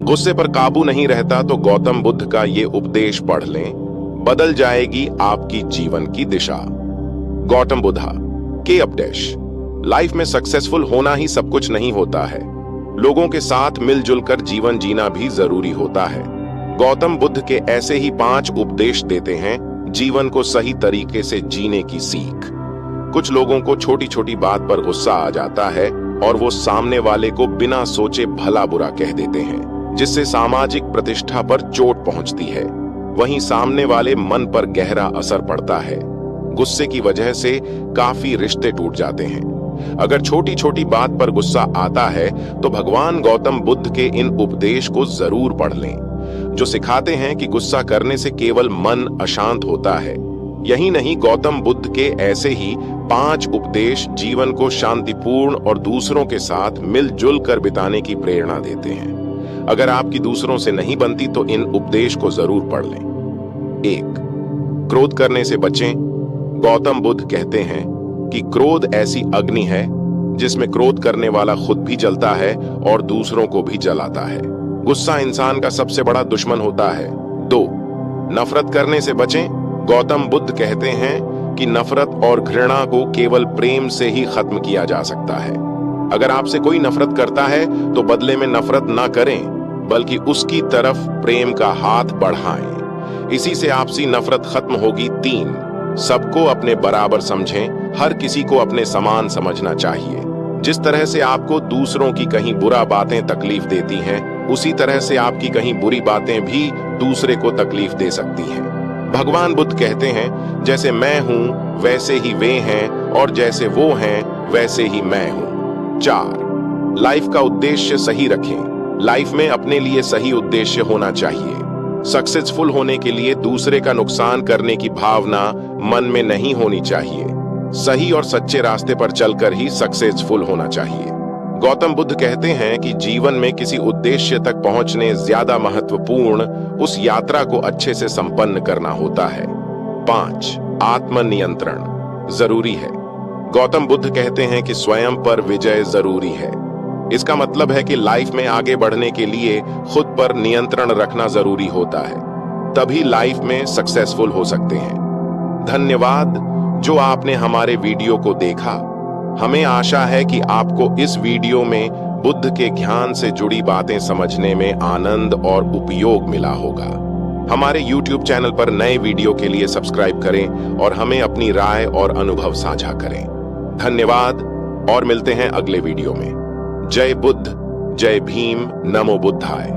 गुस्से पर काबू नहीं रहता तो गौतम बुद्ध का ये उपदेश पढ़ लें, बदल जाएगी आपकी जीवन की दिशा। गौतम बुद्धा के उपदेश। लाइफ में सक्सेसफुल होना ही सब कुछ नहीं होता है, लोगों के साथ मिलजुल कर जीवन जीना भी जरूरी होता है। गौतम बुद्ध के ऐसे ही 5 उपदेश देते हैं जीवन को सही तरीके से जीने की सीख। कुछ लोगों को छोटी छोटी बात पर गुस्सा आ जाता है और वो सामने वाले को बिना सोचे भला बुरा कह देते हैं, जिससे सामाजिक प्रतिष्ठा पर चोट पहुंचती है। वहीं सामने वाले मन पर गहरा असर पड़ता है। गुस्से की वजह से काफी रिश्ते टूट जाते हैं। अगर छोटी छोटी बात पर गुस्सा आता है तो भगवान गौतम बुद्ध के इन उपदेश को जरूर पढ़ लें, जो सिखाते हैं कि गुस्सा करने से केवल मन अशांत होता है। यही नहीं, गौतम बुद्ध के ऐसे ही 5 उपदेश जीवन को शांतिपूर्ण और दूसरों के साथ मिलजुल कर बिताने की प्रेरणा देते हैं। अगर आपकी दूसरों से नहीं बनती तो इन उपदेश को जरूर पढ़ लें। 1. क्रोध करने से बचें। गौतम बुद्ध कहते हैं कि क्रोध ऐसी अग्नि है जिसमें क्रोध करने वाला खुद भी जलता है और दूसरों को भी जलाता है। गुस्सा इंसान का सबसे बड़ा दुश्मन होता है। 2. नफरत करने से बचें। गौतम बुद्ध कहते हैं कि नफरत और घृणा को केवल प्रेम से ही खत्म किया जा सकता है। अगर आपसे कोई नफरत करता है तो बदले में नफरत ना करें, बल्कि उसकी तरफ प्रेम का हाथ बढ़ाएं। इसी से आपसी नफरत खत्म होगी। 3. सबको अपने बराबर समझें। हर किसी को अपने समान समझना चाहिए। जिस तरह से आपको दूसरों की कहीं बुरा बातें तकलीफ देती हैं, उसी तरह से आपकी कहीं बुरी बातें भी दूसरे को तकलीफ दे सकती हैं। भगवान बुद्ध कहते हैं, जैसे मैं हूं वैसे ही वे हैं और जैसे वो हैं वैसे ही मैं हूं। 4. लाइफ का उद्देश्य सही रखें। लाइफ में अपने लिए सही उद्देश्य होना चाहिए। सक्सेसफुल होने के लिए दूसरे का नुकसान करने की भावना मन में नहीं होनी चाहिए। सही और सच्चे रास्ते पर चलकर ही सक्सेसफुल होना चाहिए। गौतम बुद्ध कहते हैं कि जीवन में किसी उद्देश्य तक पहुंचने ज्यादा महत्वपूर्ण उस यात्रा को अच्छे से संपन्न करना होता है। 5. आत्मनियंत्रण जरूरी है। गौतम बुद्ध कहते हैं कि स्वयं पर विजय जरूरी है। इसका मतलब है कि लाइफ में आगे बढ़ने के लिए खुद पर नियंत्रण रखना जरूरी होता है, तभी लाइफ में सक्सेसफुल हो सकते हैं। धन्यवाद जो आपने हमारे वीडियो को देखा। हमें आशा है कि आपको इस वीडियो में बुद्ध के ज्ञान से जुड़ी बातें समझने में आनंद और उपयोग मिला होगा। हमारे YouTube चैनल पर नए वीडियो के लिए सब्सक्राइब करें और हमें अपनी राय और अनुभव साझा करें। धन्यवाद और मिलते हैं अगले वीडियो में। जय बुद्ध, जय भीम, नमो बुद्धाय।